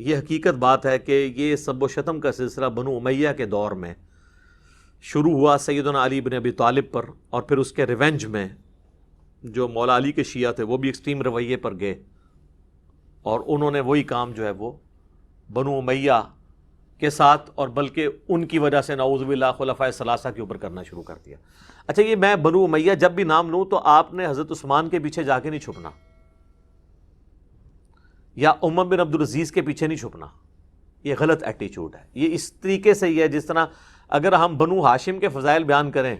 یہ حقیقت بات ہے کہ یہ سب و شتم کا سلسلہ بنو امیہ کے دور میں شروع ہوا سیدنا علی بن ابی طالب پر، اور پھر اس کے ریونج میں جو مولا علی کے شیعہ تھے وہ بھی ایکسٹریم رویے پر گئے، اور انہوں نے وہی کام جو ہے وہ بنو امیہ کے ساتھ، اور بلکہ ان کی وجہ سے نعوذ باللہ خلفائے ثلاثہ کے اوپر کرنا شروع کر دیا۔ اچھا، یہ میں بنو امیہ جب بھی نام لوں تو آپ نے حضرت عثمان کے پیچھے جا کے نہیں چھپنا، یا عمر بن عبدالعزیز کے پیچھے نہیں چھپنا، یہ غلط ایٹیچیوڈ ہے۔ یہ اس طریقے سے ہی ہے جس طرح اگر ہم بنو ہاشم کے فضائل بیان کریں،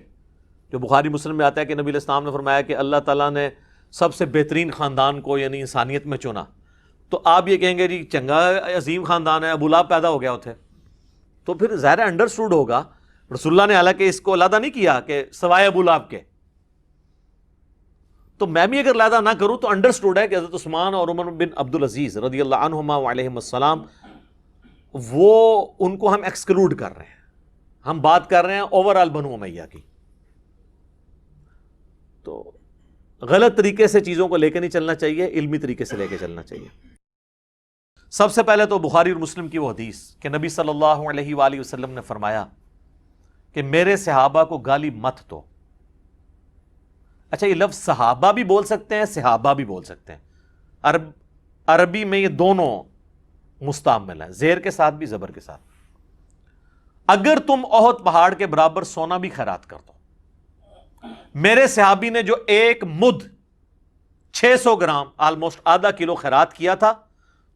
جو بخاری مسلم میں آتا ہے کہ نبی علیہ السلام نے فرمایا کہ اللہ تعالیٰ نے سب سے بہترین خاندان کو یعنی انسانیت میں چنا، تو آپ یہ کہیں گے جی چنگا عظیم خاندان ہے، ابو لہب پیدا ہو گیا ہوتے، تو پھر ظاہر انڈرسٹوڈ ہوگا۔ رسول اللہ نے حالانکہ اس کو علیحدہ نہیں کیا کہ سوائے ابو لہب کے، تو میں بھی اگر علیحدہ نہ کروں تو انڈرسٹوڈ ہے کہ حضرت عثمان اور عمر بن عبدالعزیز رضی اللہ عنہما وعلیہم السلام، وہ ان کو ہم ایکسکلوڈ کر رہے ہیں، ہم بات کر رہے ہیں اوور آل بنو امیہ کی۔ تو غلط طریقے سے چیزوں کو لے کے نہیں چلنا چاہیے، علمی طریقے سے لے کے چلنا چاہیے۔ سب سے پہلے تو بخاری اور مسلم کی وہ حدیث کہ نبی صلی اللہ علیہ وآلہ وسلم نے فرمایا کہ میرے صحابہ کو گالی مت دو۔ اچھا، یہ لفظ صحابہ بھی بول سکتے ہیں، صحابہ بھی بول سکتے ہیں، عربی میں یہ دونوں مستعمل ہیں، زیر کے ساتھ بھی زبر کے ساتھ۔ اگر تم احد پہاڑ کے برابر سونا بھی خیرات کر دو، میرے صحابی نے جو ایک مد 600 گرام آلموسٹ آدھا کلو خیرات کیا تھا،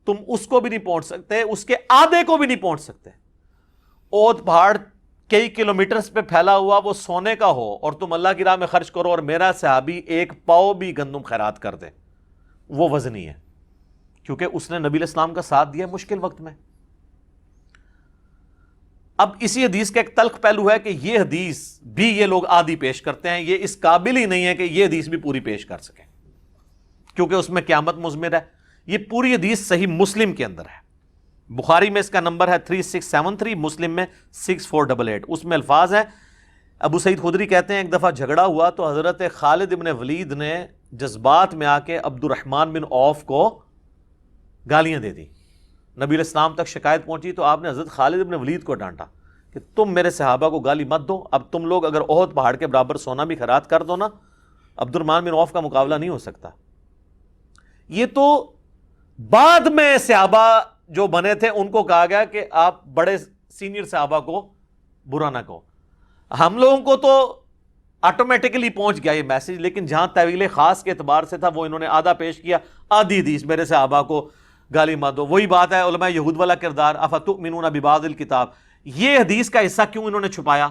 تم اس کو بھی نہیں پہنچ سکتے، اس کے آدھے کو بھی نہیں پہنچ سکتے۔ احد پہاڑ کئی کلومیٹرز پہ پھیلا ہوا وہ سونے کا ہو اور تم اللہ کی راہ میں خرچ کرو، اور میرا صحابی ایک پاؤ بھی گندم خیرات کر دے، وہ وزنی ہے، کیونکہ اس نے نبی علیہ السلام کا ساتھ دیا مشکل وقت میں۔ اب اسی حدیث کا ایک تلخ پہلو ہے کہ یہ حدیث بھی یہ لوگ آدھی پیش کرتے ہیں، یہ اس قابل ہی نہیں ہے کہ یہ حدیث بھی پوری پیش کر سکیں، کیونکہ اس میں قیامت مضمر ہے۔ یہ پوری حدیث صحیح مسلم کے اندر ہے، بخاری میں اس کا نمبر ہے 3673، مسلم میں 6488۔ اس میں الفاظ ہیں، ابو سعید خدری کہتے ہیں ایک دفعہ جھگڑا ہوا تو حضرت خالد بن ولید نے جذبات میں آ کے عبد الرحمن بن عوف کو گالیاں دے دی۔ نبی علیہ السلام تک شکایت پہنچی تو آپ نے حضرت خالد بن ولید کو ڈانٹا کہ تم میرے صحابہ کو گالی مت دو، اب تم لوگ اگر احد پہاڑ کے برابر سونا بھی خیرات کر دو نا، عبد الرحمن بن عوف کا مقابلہ نہیں ہو سکتا۔ یہ تو بعد میں صحابہ جو بنے تھے ان کو کہا گیا کہ آپ بڑے سینئر صحابہ کو برا نہ کہو، ہم لوگوں کو تو آٹومیٹکلی پہنچ گیا یہ میسج، لیکن جہاں طویل خاص کے اعتبار سے تھا وہ انہوں نے آدھا پیش کیا، آدھی حدیث میرے صحابہ کو گالی مت دو۔ وہی بات ہے علماء یہود والا کردار، افتؤمنون ببعض الکتاب، یہ حدیث کا حصہ کیوں انہوں نے چھپایا؟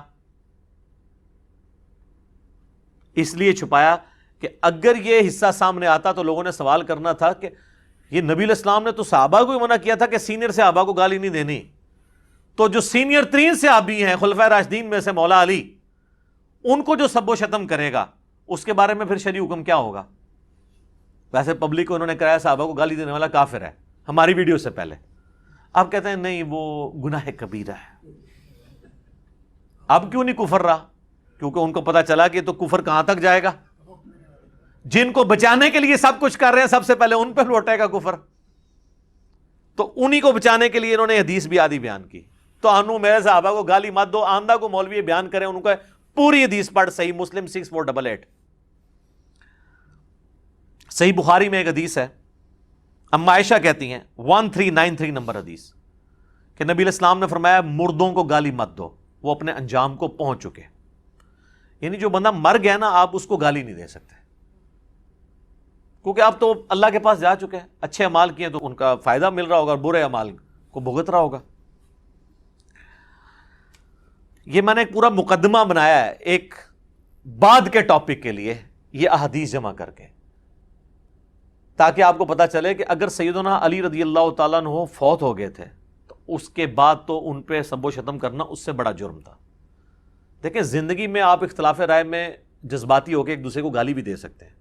اس لیے چھپایا کہ اگر یہ حصہ سامنے آتا تو لوگوں نے سوال کرنا تھا کہ یہ نبی علیہ السلام نے تو صحابہ کو ہی منع کیا تھا کہ سینئر صحابہ کو گالی نہیں دینی، تو جو سینئر ترین صحابی ہیں خلفائے راشدین میں سے مولا علی، ان کو جو سب و شتم کرے گا اس کے بارے میں پھر شرعی حکم کیا ہوگا؟ ویسے پبلک کو انہوں نے کرایا صحابہ کو گالی دینے والا کافر ہے، ہماری ویڈیو سے پہلے۔ آپ کہتے ہیں نہیں وہ گناہ کبیرہ ہے۔ اب کیوں نہیں کفر رہا؟ کیونکہ ان کو پتا چلا کہ تو کفر کہاں تک جائے گا، جن کو بچانے کے لیے سب کچھ کر رہے ہیں سب سے پہلے ان پہ لوٹے گا کفر، تو انہی کو بچانے کے لیے انہوں نے حدیث بھی آدھی بیان کی۔ تو انو میرے صحابہ کو گالی مت دو، آندھا کو مولوی بیان کریں، ان کو پوری حدیث پڑھ، صحیح مسلم 6488۔ صحیح بخاری میں ایک حدیث ہے، اما عائشہ کہتی ہیں 1393 نمبر حدیث کہ نبی علیہ السلام نے فرمایا مردوں کو گالی مت دو، وہ اپنے انجام کو پہنچ چکے، یعنی جو بندہ مر گیا نا آپ اس کو گالی نہیں دے سکتے، کیونکہ آپ تو اللہ کے پاس جا چکے ہیں، اچھے اعمال کیے تو ان کا فائدہ مل رہا ہوگا اور برے اعمال کو بھگت رہا ہوگا۔ یہ میں نے ایک پورا مقدمہ بنایا ہے ایک بعد کے ٹاپک کے لیے، یہ احادیث جمع کر کے، تاکہ آپ کو پتا چلے کہ اگر سیدنا علی رضی اللہ تعالیٰ عنہ فوت ہو گئے تھے تو اس کے بعد تو ان پہ سب و شتم کرنا اس سے بڑا جرم تھا۔ دیکھیں زندگی میں آپ اختلاف رائے میں جذباتی ہو کے ایک دوسرے کو گالی بھی دے سکتے ہیں،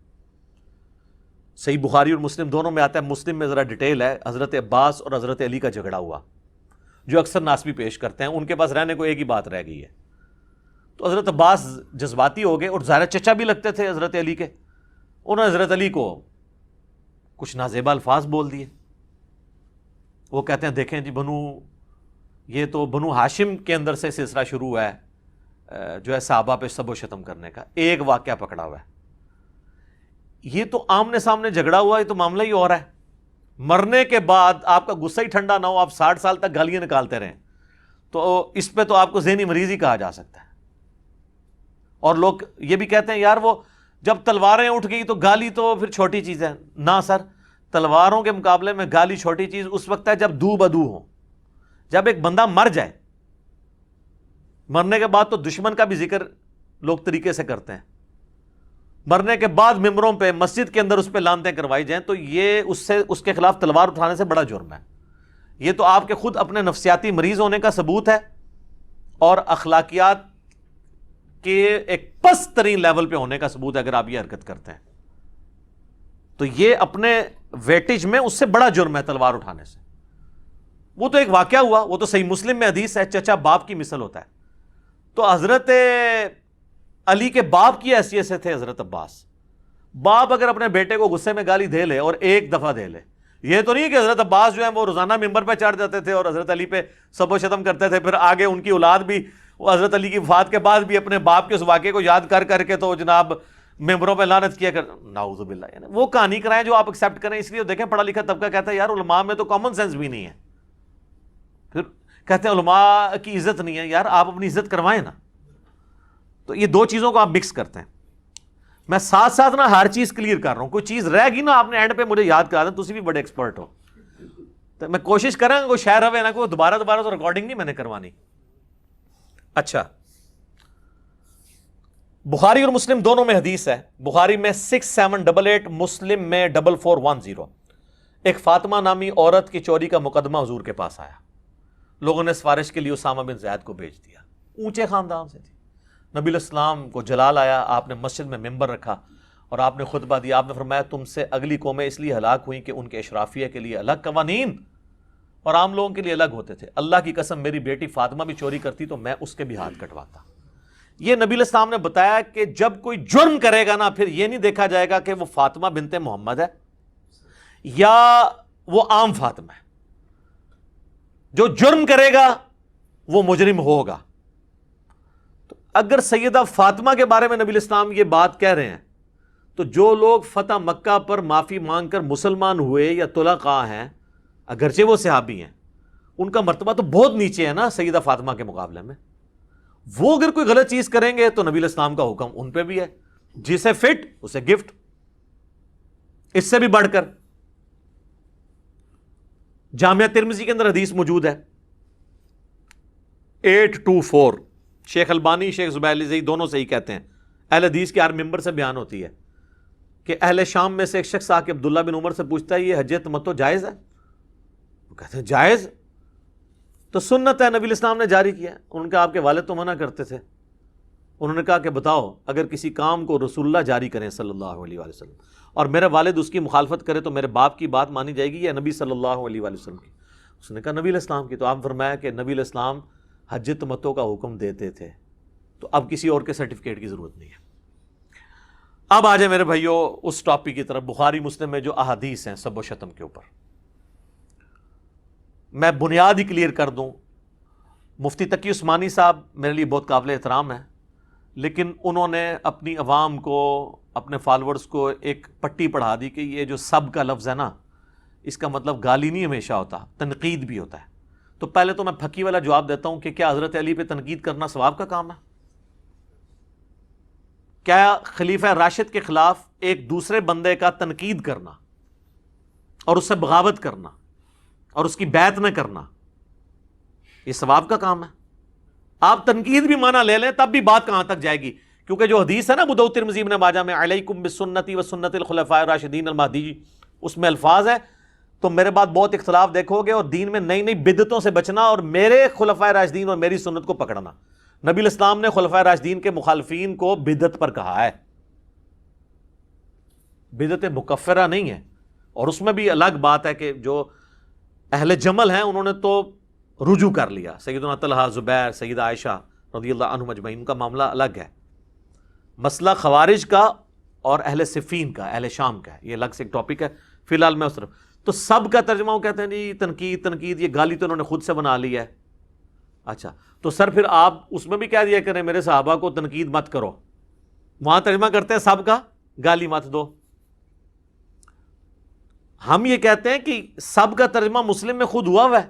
صحیح بخاری اور مسلم دونوں میں آتا ہے، مسلم میں ذرا ڈیٹیل ہے، حضرت عباس اور حضرت علی کا جھگڑا ہوا جو اکثر ناس بھی پیش کرتے ہیں، ان کے پاس رہنے کو ایک ہی بات رہ گئی ہے، تو حضرت عباس جذباتی ہو گئے اور ظاہر چچا بھی لگتے تھے حضرت علی کے، انہوں نے حضرت علی کو کچھ نازیبا الفاظ بول دیے، وہ کہتے ہیں دیکھیں جی یہ تو بنو ہاشم کے اندر سے سلسلہ شروع ہوا ہے جو ہے صحابہ پہ سب و شتم کرنے کا، ایک واقعہ پکڑا ہوا ہے، یہ تو آمنے سامنے جھگڑا ہوا، یہ تو معاملہ ہی اور ہے، مرنے کے بعد آپ کا غصہ ہی ٹھنڈا نہ ہو، آپ 60 سال تک گالیاں نکالتے رہیں، تو اس پہ تو آپ کو ذہنی مریض ہی کہا جا سکتا ہے۔ اور لوگ یہ بھی کہتے ہیں یار وہ جب تلواریں اٹھ گئی تو گالی تو پھر چھوٹی چیز ہے، نہ سر، تلواروں کے مقابلے میں گالی چھوٹی چیز اس وقت ہے جب دو بدو ہو، جب ایک بندہ مر جائے، مرنے کے بعد تو دشمن کا بھی ذکر لوگ طریقے سے کرتے ہیں، مرنے کے بعد ممبروں پہ مسجد کے اندر اس پہ لانتیں کروائی جائیں تو یہ اس کے خلاف تلوار اٹھانے سے بڑا جرم ہے۔ یہ تو آپ کے خود اپنے نفسیاتی مریض ہونے کا ثبوت ہے اور اخلاقیات کے ایک پست ترین لیول پہ ہونے کا ثبوت ہے اگر آپ یہ حرکت کرتے ہیں، تو یہ اپنے ویٹیج میں اس سے بڑا جرم ہے تلوار اٹھانے سے۔ وہ تو ایک واقعہ ہوا، وہ تو صحیح مسلم میں حدیث ہے، چچا باپ کی مثل ہوتا ہے، تو حضرت علی کے باپ کی حیثیت سے تھے حضرت عباس۔ باپ اگر اپنے بیٹے کو غصے میں گالی دے لے اور ایک دفعہ دے لے، یہ تو نہیں کہ حضرت عباس جو ہیں وہ روزانہ ممبر پہ چڑھ جاتے تھے اور حضرت علی پہ سب و شتم کرتے تھے، پھر آگے ان کی اولاد بھی وہ حضرت علی کی وفات کے بعد بھی اپنے باپ کے اس واقعے کو یاد کر کر کے تو جناب ممبروں پہ لعنت کیا کر، نعوذ باللہ، یعنی وہ کہانی کرائیں جو آپ ایکسیپٹ کریں۔ اس لیے دیکھیں پڑھا لکھا طبقہ کہتا ہے یار علماء میں تو کامن سینس بھی نہیں ہے، پھر کہتے ہیں علماء کی عزت نہیں ہے، یار آپ اپنی عزت کروائیں نا۔ تو یہ دو چیزوں کو آپ مکس کرتے ہیں۔ میں ساتھ ساتھ نا ہر چیز کلیئر کر رہا ہوں، کوئی چیز رہ گی نا آپ نے اینڈ پہ مجھے یاد کرا دیں، تسی بھی بڑے ایکسپرٹ ہو، تو میں کوشش کروں گا کوئی شہر ہوئے نا کوئی دوبارہ تو ریکارڈنگ نہیں میں نے کروانی۔ اچھا، بخاری اور مسلم دونوں میں حدیث ہے، بخاری میں 6788، مسلم میں 4410۔ ایک فاطمہ نامی عورت کی چوری کا مقدمہ حضور کے پاس آیا، لوگوں نے سفارش کے لیے اسامہ بن زید کو بھیج دیا، اونچے خاندان سے تھی، نبی علیہ السلام کو جلال آیا، آپ نے مسجد میں ممبر رکھا اور آپ نے خطبہ دیا، آپ نے فرمایا تم سے اگلی قومیں اس لیے ہلاک ہوئیں کہ ان کے اشرافیہ کے لیے الگ قوانین اور عام لوگوں کے لیے الگ ہوتے تھے، اللہ کی قسم میری بیٹی فاطمہ بھی چوری کرتی تو میں اس کے بھی ہاتھ کٹواتا۔ یہ نبی علیہ السلام نے بتایا کہ جب کوئی جرم کرے گا نا پھر یہ نہیں دیکھا جائے گا کہ وہ فاطمہ بنت محمد ہے یا وہ عام فاطمہ ہے، جو جرم کرے گا وہ مجرم ہوگا۔ تو اگر سیدہ فاطمہ کے بارے میں نبی علیہ السلام یہ بات کہہ رہے ہیں تو جو لوگ فتح مکہ پر معافی مانگ کر مسلمان ہوئے یا طلقاء ہیں، اگرچہ وہ صحابی ہیں، ان کا مرتبہ تو بہت نیچے ہے نا سیدہ فاطمہ کے مقابلے میں۔ وہ اگر کوئی غلط چیز کریں گے تو نبی علیہ السلام کا حکم ان پہ بھی ہے، جسے فٹ اسے گفٹ۔ اس سے بھی بڑھ کر جامعہ ترمذی کے اندر حدیث موجود ہے 824، شیخ البانی شیخ زبیر علی زئی دونوں صحیح کہتے ہیں، اہل حدیث کے ہر ممبر سے بیان ہوتی ہے کہ اہل شام میں سے ایک شخص آ کے عبداللہ بن عمر سے پوچھتا ہے یہ حج تمتع جائز ہے؟ وہ کہتے ہیں جائز، تو سنت ہے، نبی الاسلام نے جاری کیا ہے۔ ان کا آپ کے والد تو منع کرتے تھے، انہوں نے کہا کہ بتاؤ اگر کسی کام کو رسول اللہ جاری کریں صلی اللہ علیہ وآلہ وسلم اور میرا والد اس کی مخالفت کرے تو میرے باپ کی بات مانی جائے گی یا نبی صلی اللہ علیہ وآلہ وسلم کی؟ اس نے کہا نبی علیہ السلام کی۔ تو آپ فرمایا کہ نبی علیہ السلام حج تمتع کا حکم دیتے تھے، تو اب کسی اور کے سرٹیفکیٹ کی ضرورت نہیں ہے۔ اب آ جائیں میرے بھائیو اس ٹاپک کی طرف، بخاری مسلم میں جو احادیث ہیں سب و شتم کے اوپر، میں بنیاد ہی کلیئر کر دوں۔ مفتی تقی عثمانی صاحب میرے لیے بہت قابل احترام ہے، لیکن انہوں نے اپنی عوام کو، اپنے فالورز کو ایک پٹی پڑھا دی کہ یہ جو سب کا لفظ ہے نا، اس کا مطلب گالی نہیں ہمیشہ ہوتا، تنقید بھی ہوتا ہے۔ تو پہلے تو میں پھکی والا جواب دیتا ہوں کہ کیا حضرت علی پہ تنقید کرنا ثواب کا کام ہے؟ کیا خلیفہ راشد کے خلاف ایک دوسرے بندے کا تنقید کرنا اور اس سے بغاوت کرنا اور اس کی بیعت نہ کرنا یہ ثواب کا کام ہے؟ آپ تنقید بھی مانا لے لیں تب بھی بات کہاں تک جائے گی، کیونکہ جو حدیث ہے نا ابو داؤد ترمذی ابن ماجہ میں علیکم بسنتی و سنت الخلفاء الراشدین المہدی، اس میں الفاظ ہے تو میرے بعد بہت اختلاف دیکھو گے اور دین میں نئی نئی بدعتوں سے بچنا اور میرے خلفاء راشدین اور میری سنت کو پکڑنا۔ نبی علیہ السلام نے خلفاء راشدین کے مخالفین کو بدعت پر کہا ہے، بدعت مکفرہ نہیں ہے، اور اس میں بھی الگ بات ہے کہ جو اہل جمل ہیں انہوں نے تو رجوع کر لیا، سیدنا طلحہ، زبیر، سیدہ عائشہ رضی اللہ عنہم اجمعین، ان کا معاملہ الگ ہے۔ مسئلہ خوارج کا اور اہل صفین کا، اہل شام کا ہے، یہ الگ سے ایک ٹاپک ہے، فی الحال میں اس طرف۔ تو سب کا ترجمہ وہ کہتے ہیں جی تنقید، یہ گالی تو انہوں نے خود سے بنا لی ہے. اچھا تو سر پھر آپ اس میں بھی کہہ دیا کریں میرے صحابہ کو تنقید مت کرو. وہاں ترجمہ کرتے ہیں سب کا گالی مت دو. ہم یہ کہتے ہیں کہ سب کا ترجمہ مسلم میں خود ہوا ہے.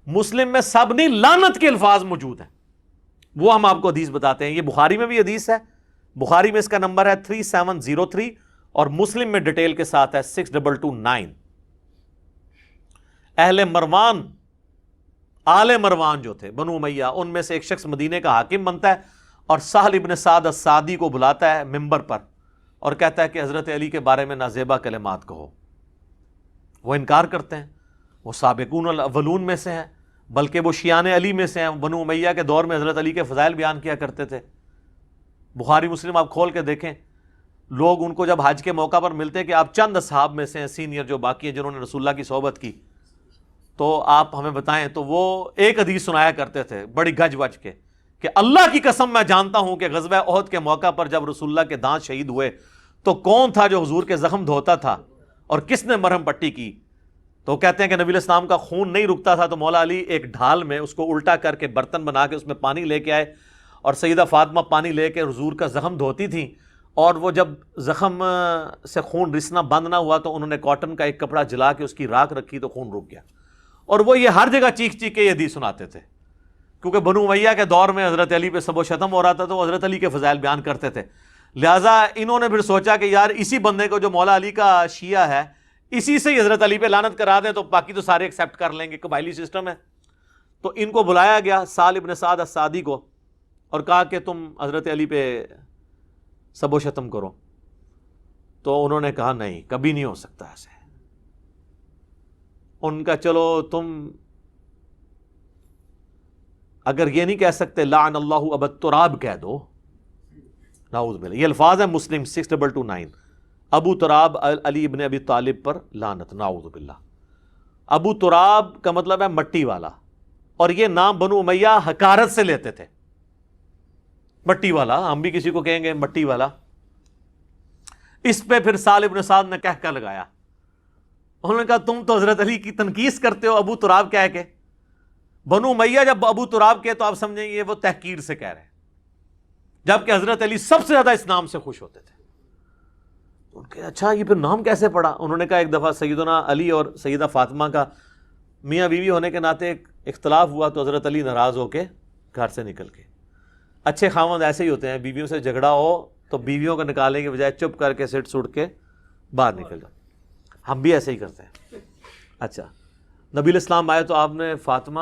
مسلم میں سب نہیں، لعنت کے الفاظ موجود ہیں، وہ ہم آپ کو حدیث بتاتے ہیں. یہ بخاری میں بھی حدیث ہے، بخاری میں اس کا نمبر ہے 3703 اور مسلم میں ڈیٹیل کے ساتھ ہے 6229. اہل مروان، آل مروان جو تھے بنو امیہ، ان میں سے ایک شخص مدینے کا حاکم بنتا ہے اور سہل ابن سعد الساعدی کو بلاتا ہے ممبر پر اور کہتا ہے کہ حضرت علی کے بارے میں نازیبا کلمات کہو. وہ انکار کرتے ہیں. وہ سابقون الاولون میں سے ہیں، بلکہ وہ شیعان علی میں سے ہیں. بنو امیہ کے دور میں حضرت علی کے فضائل بیان کیا کرتے تھے. بخاری مسلم آپ کھول کے دیکھیں، لوگ ان کو جب حج کے موقع پر ملتے ہیں کہ آپ چند اصحاب میں سے ہیں سینئر جو باقی ہیں جنہوں نے رسول اللہ کی صحبت کی، تو آپ ہمیں بتائیں. تو وہ ایک حدیث سنایا کرتے تھے بڑی گج وج کے کہ اللہ کی قسم میں جانتا ہوں کہ غزوہ احد کے موقع پر جب رسول اللہ کے دانت شہید ہوئے تو کون تھا جو حضور کے زخم دھوتا تھا اور کس نے مرہم پٹی کی. تو کہتے ہیں کہ نبی الاسلام کا خون نہیں رکتا تھا تو مولا علی ایک ڈھال میں اس کو الٹا کر کے برتن بنا کے اس میں پانی لے کے آئے اور سیدہ فاطمہ پانی لے کے حضور کا زخم دھوتی تھیں، اور وہ جب زخم سے خون رسنا بند نہ ہوا تو انہوں نے کاٹن کا ایک کپڑا جلا کے اس کی راکھ رکھی تو خون رک گیا. اور وہ یہ ہر جگہ چیخ چیخ کے یہ حدیث سناتے تھے کیونکہ بنو امیہ کے دور میں حضرت علی پہ سب و شتم ہو رہا تھا تو وہ حضرت علی کے فضائل بیان کرتے تھے. لہٰذا انہوں نے پھر سوچا کہ یار اسی بندے کو جو مولا علی کا شیعہ ہے اسی سے ہی حضرت علی پہ لعنت کرا دیں تو باقی تو سارے ایکسیپٹ کر لیں گے، قبائلی سسٹم ہے. تو ان کو بلایا گیا سہل ابن سعد الساعدی کو اور کہا کہ تم حضرت علی پہ سب و شتم کرو. تو انہوں نے کہا نہیں، کبھی نہیں ہو سکتا ایسے. ان کا چلو تم اگر یہ نہیں کہہ سکتے لعن اللہ ابا تراب کہہ دو. نعوذ باللہ. یہ الفاظ ہیں مسلم 6229. ابو تراب علی ابن ابی طالب پر لعنت، نعوذ باللہ. ابو تراب کا مطلب ہے مٹی والا، اور یہ نام بنو امیہ حقارت سے لیتے تھے. مٹی والا، ہم بھی کسی کو کہیں گے مٹی والا. اس پہ پھر سہل ابن سعد نے کہہ کر لگایا. انہوں نے کہا تم تو حضرت علی کی تنقیص کرتے ہو ابو تراب کہہ کے. بنو امیہ جب ابو تراب کہے تو آپ سمجھیں گے وہ تحقیر سے کہہ رہے ہیں، جبکہ حضرت علی سب سے زیادہ اس نام سے خوش ہوتے تھے. ان کے اچھا یہ پھر نام کیسے پڑا؟ انہوں نے کہا ایک دفعہ سیدنا علی اور سیدہ فاطمہ کا میاں بیوی ہونے کے ناطے ایک اختلاف ہوا تو حضرت علی ناراض ہو کے گھر سے نکل کے. اچھے خاوند ایسے ہی ہوتے ہیں، بیویوں سے جھگڑا ہو تو بیویوں کو نکالنے کے بجائے چپ کر کے سٹ سٹ کے باہر نکل جاؤ. ہم بھی ایسے ہی کرتے ہیں. اچھا نبی الاسلام آئے تو آپ نے فاطمہ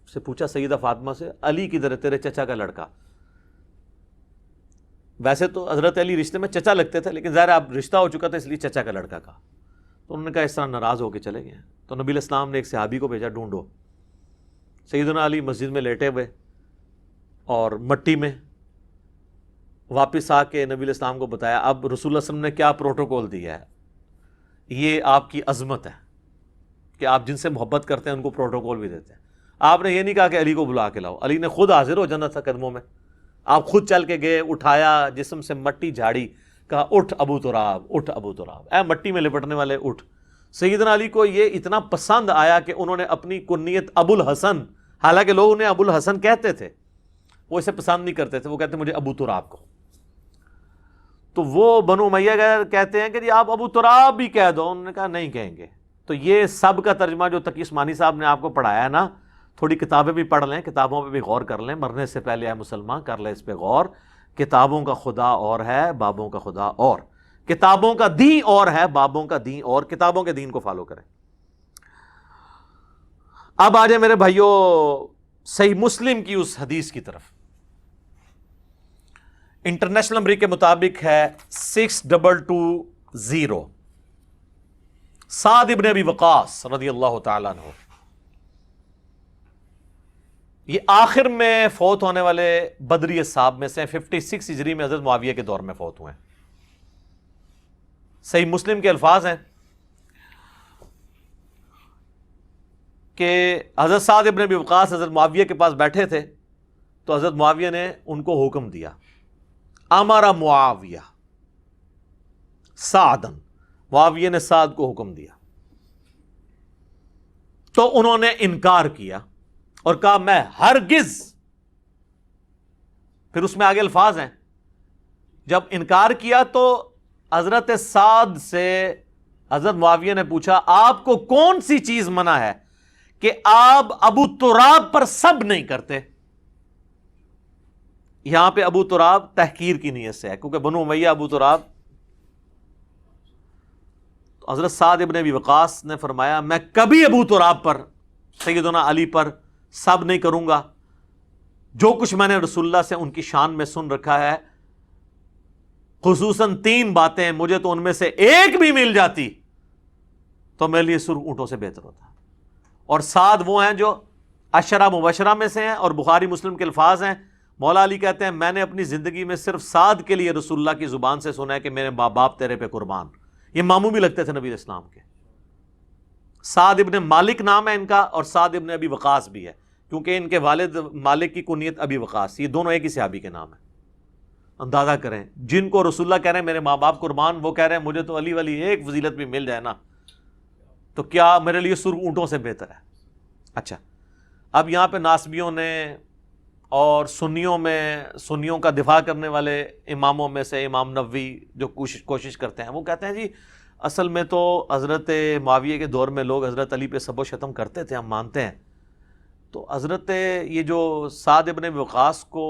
سے پوچھا، سیدہ فاطمہ سے، علی کدھر ہے تیرے چچا کا لڑکا؟ ویسے تو حضرت علی رشتے میں چچا لگتے تھے لیکن ظاہر اب رشتہ ہو چکا تھا اس لیے چچا کا لڑکا کہا. تو انہوں نے کہا اس طرح ناراض ہو کے چلے گئے. تو نبی الاسلام نے ایک صحابی کو بھیجا ڈھونڈو. سیدنا علی مسجد میں لیٹے ہوئے اور مٹی میں واپس آ کے نبی الاسلام کو بتایا. اب رسول اللہ صلی اللہ علیہ وسلم نے کیا پروٹوکول دیا ہے، یہ آپ کی عظمت ہے کہ آپ جن سے محبت کرتے ہیں ان کو پروٹوکول بھی دیتے ہیں. آپ نے یہ نہیں کہا کہ علی کو بلا کے لاؤ، علی نے خود حاضر ہو جانا تھا قدموں میں. آپ خود چل کے گئے، اٹھایا، جسم سے مٹی جھاڑی، کہا اٹھ ابو تراب، اٹھ ابو تراب، اے مٹی میں لپٹنے والے اٹھ. سیدنا علی کو یہ اتنا پسند آیا کہ انہوں نے اپنی کنیت ابو الحسن، حالانکہ لوگ انہیں ابو الحسن کہتے تھے، وہ اسے پسند نہیں کرتے تھے، وہ کہتے مجھے ابو تراب کو. تو وہ بنو امیہ کہتے ہیں کہ جی آپ ابو تراب بھی کہہ دو. انہوں نے کہا نہیں کہیں گے. تو یہ سب کا ترجمہ جو تقی عثمانی صاحب نے آپ کو پڑھایا ہے نا، تھوڑی کتابیں بھی پڑھ لیں، کتابوں پہ بھی غور کر لیں. مرنے سے پہلے اے مسلمان کر لیں اس پہ غور. کتابوں کا خدا اور ہے، بابوں کا خدا اور. کتابوں کا دین اور ہے، بابوں کا دین اور. کتابوں کے دین کو فالو کریں. اب آ جائیں میرے بھائیوں صحیح مسلم کی اس حدیث کی طرف. انٹرنیشنل نمبر کے مطابق ہے 6220. سعد ابن ابی وقاص رضی اللہ تعالیٰ عنہ، یہ آخر میں فوت ہونے والے بدری اصحاب میں سے 56 ہجری میں حضرت معاویہ کے دور میں فوت ہوئے ہیں. صحیح مسلم کے الفاظ ہیں کہ حضرت سعد ابن ابی وقاص حضرت معاویہ کے پاس بیٹھے تھے تو حضرت معاویہ نے ان کو حکم دیا، امر معاویہ سعدن معاویہ نے سعد کو حکم دیا تو انہوں نے انکار کیا اور کہا میں ہرگز، پھر اس میں آگے الفاظ ہیں، جب انکار کیا تو حضرت سعد سے حضرت معاویہ نے پوچھا آپ کو کون سی چیز منع ہے کہ آپ ابو تراب پر سب نہیں کرتے؟ یہاں پہ ابو تراب تحقیر کی نیت سے ہے، کیونکہ بنو امیہ ابو تراب. تو حضرت سعد ابن ابی وقاص نے فرمایا میں کبھی ابو تراب پر، سیدنا علی پر سب نہیں کروں گا. جو کچھ میں نے رسول اللہ سے ان کی شان میں سن رکھا ہے، خصوصاً 3 باتیں، مجھے تو ان میں سے ایک بھی مل جاتی تو میرے لیے سرخ اونٹوں سے بہتر ہوتا. اور سعد وہ ہیں جو عشرہ مبشرہ میں سے ہیں، اور بخاری مسلم کے الفاظ ہیں، مولا علی کہتے ہیں میں نے اپنی زندگی میں صرف سعد کے لیے رسول اللہ کی زبان سے سنا ہے کہ میرے ماں باپ تیرے پہ قربان. یہ ماموں بھی لگتے تھے نبی اسلام کے. سعد ابن مالک نام ہے ان کا، اور سعد ابن ابی وقاص بھی ہے، کیونکہ ان کے والد مالک کی کنیت ابی وقاص. یہ دونوں ایک ہی صحابی کے نام ہیں. اندازہ کریں، جن کو رسول اللہ کہہ رہے ہیں میرے ماں باپ قربان، وہ کہہ رہے ہیں مجھے تو علی والی ایک فضیلت بھی مل جائے نا تو کیا میرے لیے سرخ اونٹوں سے بہتر ہے. اچھا، اب یہاں پہ ناسبیوں نے اور سنیوں کا دفاع کرنے والے اماموں میں سے امام نووی جو کوشش کرتے ہیں، وہ کہتے ہیں جی اصل میں تو حضرت معاویہ کے دور میں لوگ حضرت علی پہ سب و شتم کرتے تھے، ہم مانتے ہیں. تو حضرت یہ جو سعد ابن وقاص کو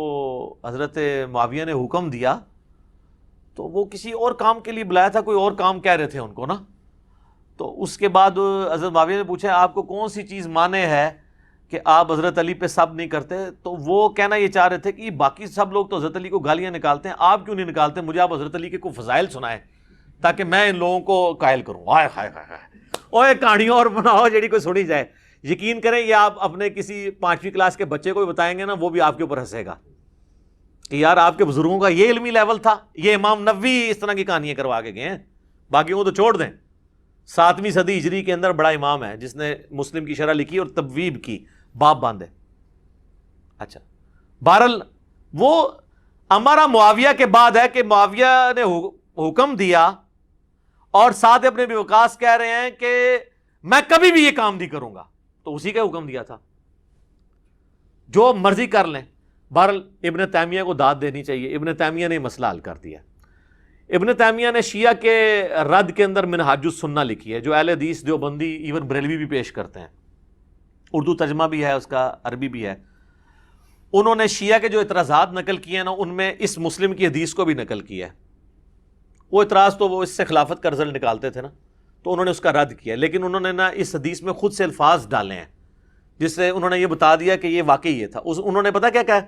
حضرت معاویہ نے حکم دیا تو وہ کسی اور کام کے لیے بلایا تھا، کوئی اور کام کہہ رہے تھے ان کو نا. تو اس کے بعد حضرت معاویہ نے پوچھا آپ کو کون سی چیز مانے ہے کہ آپ حضرت علی پہ سب نہیں کرتے؟ تو وہ کہنا یہ چاہ رہے تھے کہ باقی سب لوگ تو حضرت علی کو گالیاں نکالتے ہیں، آپ کیوں نہیں نکالتے؟ مجھے آپ حضرت علی کے کوئی فضائل سنائیں تاکہ میں ان لوگوں کو قائل کروں. ہائے ہائے ہائے، اوے کہانیوں اور بناؤ جیڑی کوئی سنی جائے. یقین کریں یہ آپ اپنے کسی 5ویں کلاس کے بچے کو بھی بتائیں گے نا، وہ بھی آپ کے اوپر ہنسے گا کہ یار آپ کے بزرگوں کا یہ علمی لیول تھا. یہ امام نووی اس طرح کی کہانیاں کروا کے گئے ہیں، باقیوں کو تو چھوڑ دیں. 7ویں صدی ہجری کے اندر بڑا امام ہے جس نے مسلم کی شرح لکھی اور تبویب کی، باب باندھے. اچھا، بہرحال وہ ہمارا معاویہ کے بعد ہے کہ معاویہ نے حکم دیا اور سعد ابن ابی وقاص کہہ رہے ہیں کہ میں کبھی بھی یہ کام نہیں کروں گا. تو اسی کا حکم دیا تھا، جو مرضی کر لیں. بہرحال ابن تیمیہ کو داد دینی چاہیے، ابن تیمیہ نے مسئلہ حل کر دیا. ابن تیمیہ نے شیعہ کے رد کے اندر منہاج السنہ لکھی ہے، جو اہل حدیث دیوبندی ایون بریلوی بھی پیش کرتے ہیں. اردو ترجمہ بھی ہے اس کا، عربی بھی ہے. انہوں نے شیعہ کے جو اعتراضات نقل کیے ہیں نا، ان میں اس مسلم کی حدیث کو بھی نقل کیا ہے. وہ اعتراض تو وہ اس سے خلافت کا رزلٹ نکالتے تھے نا، تو انہوں نے اس کا رد کیا، لیکن انہوں نے نا اس حدیث میں خود سے الفاظ ڈالے ہیں جس سے انہوں نے یہ بتا دیا کہ یہ واقعی یہ تھا. انہوں نے پتا کیا کہا؟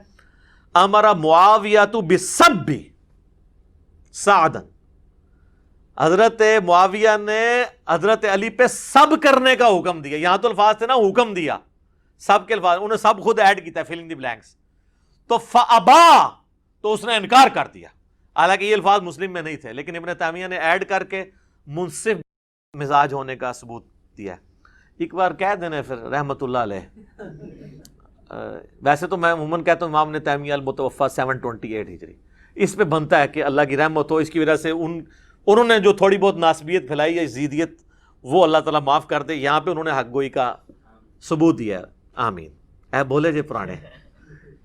امر معاویہ بسب سعدا، حضرت معاویہ نے حضرت علی پہ سب کرنے کا حکم دیا. یہاں تو الفاظ تھے نا حکم دیا، سب کے الفاظ انہوں نے سب خود ایڈ کیتا ہے، فلنگ دی بلینکس. تو فابا، تو اس نے انکار کر دیا. حالانکہ یہ الفاظ مسلم میں نہیں تھے، لیکن ابن تیمیہ نے ایڈ کر کے منصف مزاج ہونے کا ثبوت دیا. ایک بار کہہ دینا پھر رحمت اللہ علیہ. ویسے تو میں عموماً کہتا ہوں امام ابن تیمیہ المتوفی 728 ہجری، اس پہ بنتا ہے کہ اللہ کی رحمت ہو. اس کی وجہ سے انہوں نے جو تھوڑی بہت ناسبیت پھیلائی ہے، زیدیت، وہ اللہ تعالیٰ معاف کر دے. یہاں پہ انہوں نے حق گوئی کا ثبوت دیا ہے. آمین. اے بولے جے پرانے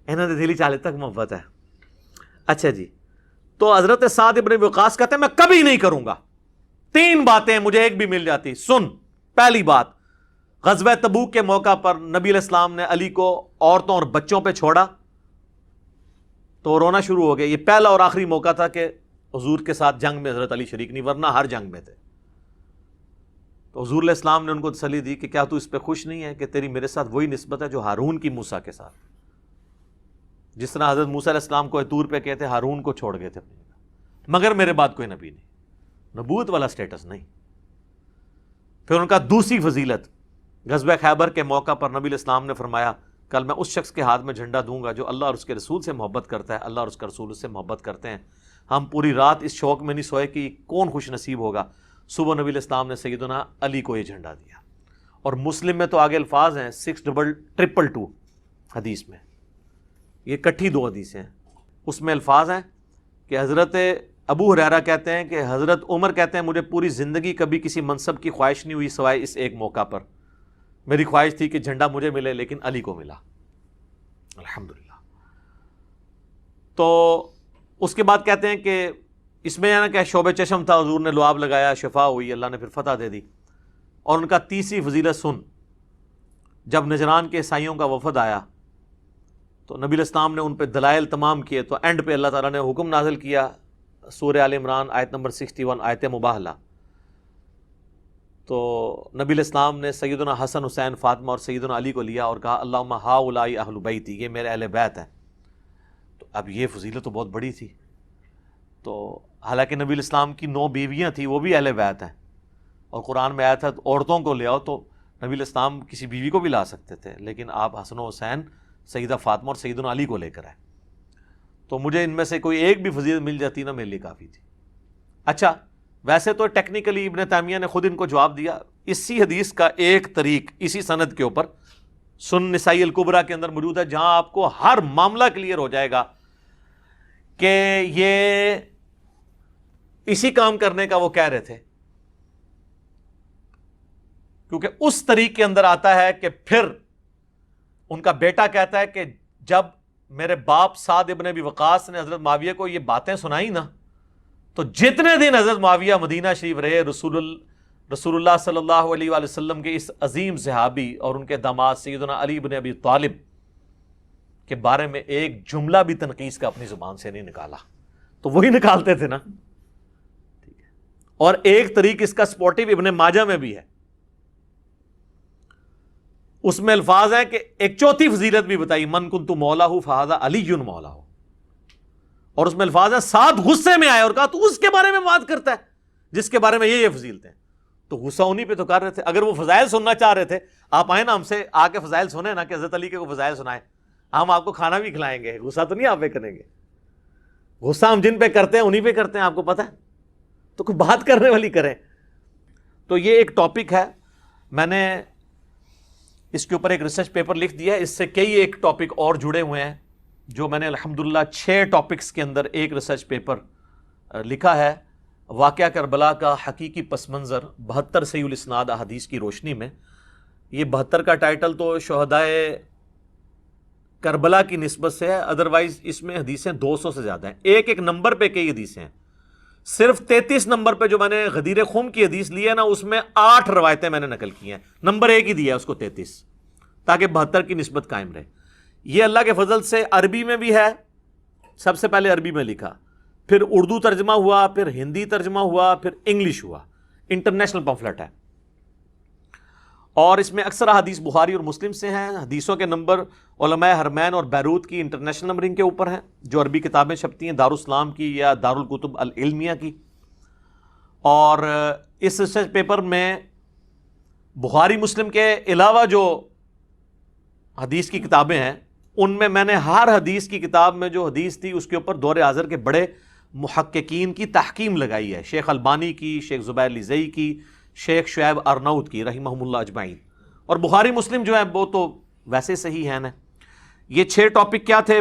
انہوں نے دلی چالے تک محبت ہے. اچھا جی، تو حضرت سعد ابن وقاص کہتے ہیں میں کبھی نہیں کروں گا. 3 باتیں مجھے ایک بھی مل جاتی. سن، پہلی بات، غزوہ تبوک کے موقع پر نبی علیہ السلام نے علی کو عورتوں اور بچوں پہ چھوڑا تو رونا شروع ہو گیا. یہ پہلا اور آخری موقع تھا کہ حضور کے ساتھ جنگ میں حضرت علی شریک نہیں، ورنہ ہر جنگ میں تھے. تو حضور علیہ السلام نے ان کو تسلی دی کہ کیا تو اس پہ خوش نہیں ہے کہ تیری میرے ساتھ وہی نسبت ہے جو ہارون کی موسیٰ کے ساتھ، جس طرح حضرت موسیٰ علیہ السلام کو طور پہ کہتے ہارون کو چھوڑ گئے تھے اپنی جگہ، مگر میرے بعد کوئی نبی نہیں، نبوت والا سٹیٹس نہیں. پھر ان کا دوسری فضیلت، غزوہ خیبر کے موقع پر نبی علیہ السلام نے فرمایا کل میں اس شخص کے ہاتھ میں جھنڈا دوں گا جو اللہ اور اس کے رسول سے محبت کرتا ہے، اللہ اور اس کا رسول اس سے محبت کرتے ہیں. ہم پوری رات اس شوق میں نہیں سوئے کہ کون خوش نصیب ہوگا. صبح نبی علیہ السلام نے سیدنا علی کو یہ جھنڈا دیا. اور مسلم میں تو آگے الفاظ ہیں 6222 حدیث میں، یہ کٹھی 2 حدیثیں ہیں. اس میں الفاظ ہیں کہ حضرت ابو ہریرہ کہتے ہیں کہ حضرت عمر کہتے ہیں مجھے پوری زندگی کبھی کسی منصب کی خواہش نہیں ہوئی سوائے اس ایک موقع پر، میری خواہش تھی کہ جھنڈا مجھے ملے لیکن علی کو ملا، الحمدللہ۔ تو اس کے بعد کہتے ہیں کہ اس میں نا کہ شعبہ چشم تھا، حضور نے لعاب لگایا، شفا ہوئی، اللہ نے پھر فتح دے دی۔ اور ان کا تیسری فضیلت سن، جب نجران کے عیسائیوں کا وفد آیا تو نبی الاسلام نے ان پہ دلائل تمام کیے، تو اینڈ پہ اللہ تعالیٰ نے حکم نازل کیا، سورہ آل عمران آیت نمبر 61 آیت مباہلہ۔ تو نبی الاسلام نے سیدنا حسن، حسین، فاطمہ اور سیدنا علی کو لیا اور کہا اللہم ہؤلاء اہل بیتی، یہ میرے اہل بیت ہیں۔ تو اب یہ فضیلت تو بہت بڑی تھی، تو حالانکہ نبی الاسلام کی 9 بیویاں تھیں، وہ بھی اہل بیت ہیں، اور قرآن میں آیا تھا عورتوں کو لے آؤ، تو نبی الاسلام کسی بیوی کو بھی لا سکتے تھے، لیکن آپ حسن و حسین، سیدہ فاطمہ اور سیدنا علی کو لے کر آئے۔ تو مجھے ان میں سے کوئی ایک بھی فضیلت مل جاتی نا میرے لیے کافی تھی۔ اچھا، ویسے تو ٹیکنیکلی ابن تیمیہ نے خود ان کو جواب دیا، اسی حدیث کا ایک طریق اسی سند کے اوپر سنن نسائی الکبریٰ کے اندر موجود ہے، جہاں آپ کو ہر معاملہ کلیئر ہو جائے گا کہ یہ اسی کام کرنے کا وہ کہہ رہے تھے، کیونکہ اس طریق کے اندر آتا ہے کہ پھر ان کا بیٹا کہتا ہے کہ جب میرے باپ سعد ابن ابی وقاص نے حضرت معاویہ کو یہ باتیں سنائی نا، تو جتنے دن حضرت معاویہ مدینہ شریف رہے، رسول اللہ صلی اللہ علیہ وآلہ وسلم کے اس عظیم صحابی اور ان کے داماد سیدنا علی بن ابی طالب کے بارے میں ایک جملہ بھی تنقیص کا اپنی زبان سے نہیں نکالا، تو وہی نکالتے تھے نا، ٹھیک ہے۔ اور ایک طریق اس کا سپورٹیو ابن ماجہ میں بھی ہے، اس میں الفاظ ہیں کہ ایک چوتھی فضیلت بھی بتائی، من کنت مولاہ فہذا علی مولاہ، اور اس میں الفاظ ہیں ساتھ غصے میں آئے اور کہا تو اس کے بارے میں بات کرتا ہے جس کے بارے میں یہ فضیلتیں، تو غصہ انہی پہ تو کر رہے تھے۔ اگر وہ فضائل سننا چاہ رہے تھے، آپ آئے نا ہم سے آ کے فضائل سنیں نا، کہ حضرت علی کے کو فضائل سنائیں، ہم آپ کو کھانا بھی کھلائیں گے، غصہ تو نہیں آپ پہ کریں گے۔ غصہ ہم جن پہ کرتے ہیں انہی پہ کرتے ہیں، آپ کو پتہ ہے، تو کوئی بات کرنے والی کریں۔ تو یہ ایک ٹاپک ہے، میں نے اس کے اوپر ایک ریسرچ پیپر لکھ دیا ہے، اس سے کئی ایک ٹاپک اور جڑے ہوئے ہیں، جو میں نے الحمدللہ 6 ٹاپکس کے اندر ایک ریسرچ پیپر لکھا ہے، واقعہ کربلا کا حقیقی پس منظر 72 صحیح الاسناد احادیث کی روشنی میں۔ یہ 72 کا ٹائٹل تو شہدائے کربلا کی نسبت سے ہے، ادروائز اس میں حدیثیں 200 سے زیادہ ہیں، ایک ایک نمبر پہ کئی حدیثیں ہیں۔ صرف 33 نمبر پہ جو میں نے غدیر خم کی حدیث لی ہے نا، اس میں 8 روایتیں میں نے نقل کی ہیں، نمبر 1 ہی دیا ہے اس کو 33، تاکہ 72 کی نسبت قائم رہے۔ یہ اللہ کے فضل سے عربی میں بھی ہے، سب سے پہلے عربی میں لکھا، پھر اردو ترجمہ ہوا، پھر ہندی ترجمہ ہوا، پھر انگلش ہوا، انٹرنیشنل پمفلٹ ہے، اور اس میں اکثر حدیث بخاری اور مسلم سے ہیں۔ حدیثوں کے نمبر علماء حرمین اور بیروت کی انٹرنیشنل نمبرنگ کے اوپر ہیں، جو عربی کتابیں چھپتی ہیں دارالاسلام کی یا دارالکتب العلمیہ کی۔ اور اس ریسرچ پیپر میں بخاری مسلم کے علاوہ جو حدیث کی کتابیں ہیں، ان میں نے ہر حدیث کی کتاب میں جو حدیث تھی اس کے اوپر دور حاضر کے بڑے محققین کی تحقیم لگائی ہے، شیخ البانی کی، شیخ زبیر لیزئی کی، شیخ شعیب ارناؤت کی رحمہم اللہ اجمعین۔ اور بخاری مسلم جو ہے وہ تو ویسے صحیح ہیں نا۔ یہ 6 ٹاپک کیا تھے؟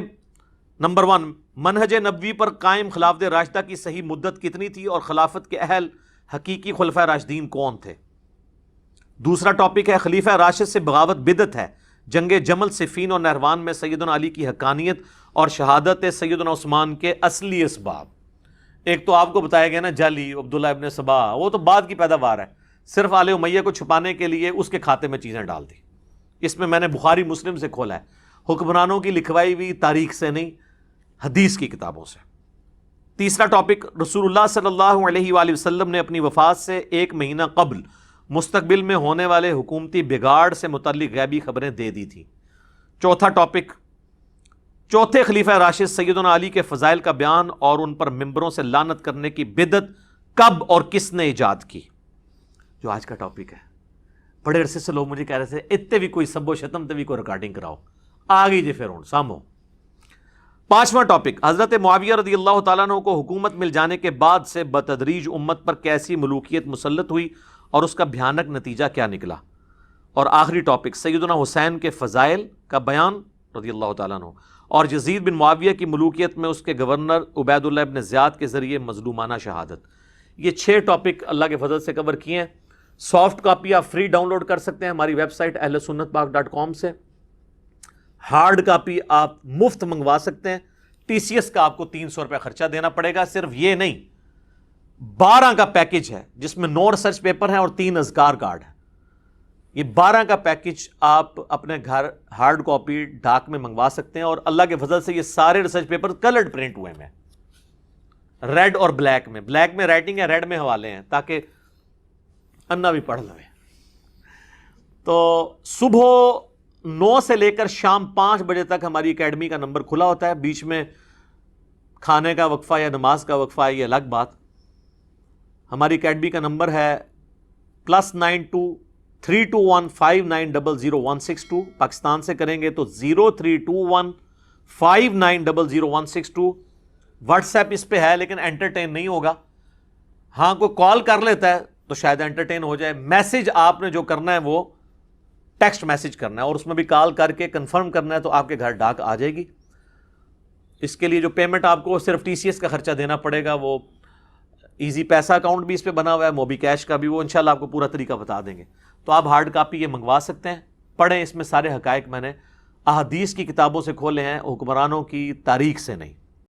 نمبر 1، منہج نبوی پر قائم خلافت راشدہ کی صحیح مدت کتنی تھی اور خلافت کے اہل حقیقی خلفۂ راشدین کون تھے؟ دوسرا ٹاپک ہے خلیفہ راشد سے بغاوت بدعت ہے، جنگ جمل، صفین اور نہروان میں سیدنا علی کی حقانیت اور شہادت سیدنا عثمان کے اصلی اسباب۔ ایک تو آپ کو بتایا گیا نا جعلی عبداللہ ابن سبا، وہ تو بعد کی پیداوار ہے، صرف آل امیہ کو چھپانے کے لیے اس کے کھاتے میں چیزیں ڈال دی۔ اس میں نے بخاری مسلم سے کھولا ہے، حکمرانوں کی لکھوائی ہوئی تاریخ سے نہیں، حدیث کی کتابوں سے۔ تیسرا ٹاپک، رسول اللہ صلی اللہ علیہ وآلہ وسلم نے اپنی وفات سے 1 مہینہ قبل مستقبل میں ہونے والے حکومتی بگاڑ سے متعلق غیبی خبریں دے دی تھیں۔ چوتھا ٹاپک، چوتھے خلیفہ راشد سیدنا علی کے فضائل کا بیان اور ان پر ممبروں سے لعنت کرنے کی بدعت کب اور کس نے ایجاد کی، جو آج کا ٹاپک ہے۔ بڑے عرصے سے لوگ مجھے کہہ رہے تھے اتنے بھی کوئی سب و شتم تے بھی کوئی ریکارڈنگ کراؤ، آ گئی جی پھر ہوں سامو۔ 5واں ٹاپک، حضرت معاویہ رضی اللہ تعالیٰ عنہ کو حکومت مل جانے کے بعد سے بتدریج امت پر کیسی ملوکیت مسلط ہوئی اور اس کا بھیانک نتیجہ کیا نکلا۔ اور آخری ٹاپک، سیدنا حسین کے فضائل کا بیان، رضی اللہ تعالیٰ عنہ، اور یزید بن معاویہ کی ملوکیت میں اس کے گورنر عبید اللہ ابن زیاد کے ذریعے مظلومانہ شہادت۔ یہ 6 ٹاپک اللہ کے فضل سے کور کیے ہیں۔ سافٹ کاپی آپ فری ڈاؤن لوڈ کر سکتے ہیں ہماری ویب سائٹ ahlsunnatpak.com سے، ہارڈ کاپی آپ مفت منگوا سکتے ہیں۔ TCS کا آپ کو 300 روپے خرچہ دینا پڑے گا۔ صرف یہ نہیں، 12 کا پیکج ہے جس میں 9 ریسرچ پیپر ہیں اور 3 اذکار کارڈ ہیں۔ یہ 12 کا پیکج آپ اپنے گھر ہارڈ کاپی ڈاک میں منگوا سکتے ہیں، اور اللہ کے فضل سے یہ سارے ریسرچ پیپر کلرڈ پرنٹ ہوئے ہیں، ریڈ اور بلیک میں۔ بلیک میں رائٹنگ ہے، ریڈ میں حوالے ہیں، تاکہ انا بھی پڑھ لوے۔ تو صبح 9 سے لے کر شام 5 بجے تک ہماری اکیڈمی کا نمبر کھلا ہوتا ہے۔ بیچ میں کھانے کا وقفہ یا نماز کا وقفہ ہے، یہ الگ بات۔ ہماری اکیڈمی کا نمبر ہے +923215900162۔ پاکستان سے کریں گے تو 032159000162۔ واٹس ایپ اس پہ ہے لیکن انٹرٹین نہیں ہوگا۔ ہاں کوئی کال کر لیتا ہے تو شاید انٹرٹین ہو جائے۔ میسج آپ نے جو کرنا ہے وہ ٹیکسٹ میسج کرنا ہے، اور اس میں بھی کال کر کے کنفرم کرنا ہے تو آپ کے گھر ڈاک آ جائے گی۔ اس کے لیے جو پیمنٹ آپ کو صرف TCS کا خرچہ دینا پڑے گا، وہ ایزی پیسہ اکاؤنٹ بھی اس پہ بنا ہوا ہے، موبی کیش کا بھی، وہ انشاءاللہ آپ کو پورا طریقہ بتا دیں گے۔ تو آپ ہارڈ کاپی یہ منگوا سکتے ہیں، پڑھیں۔ اس میں سارے حقائق میں نے احادیث کی کتابوں سے کھولے ہیں، حکمرانوں کی تاریخ سے نہیں۔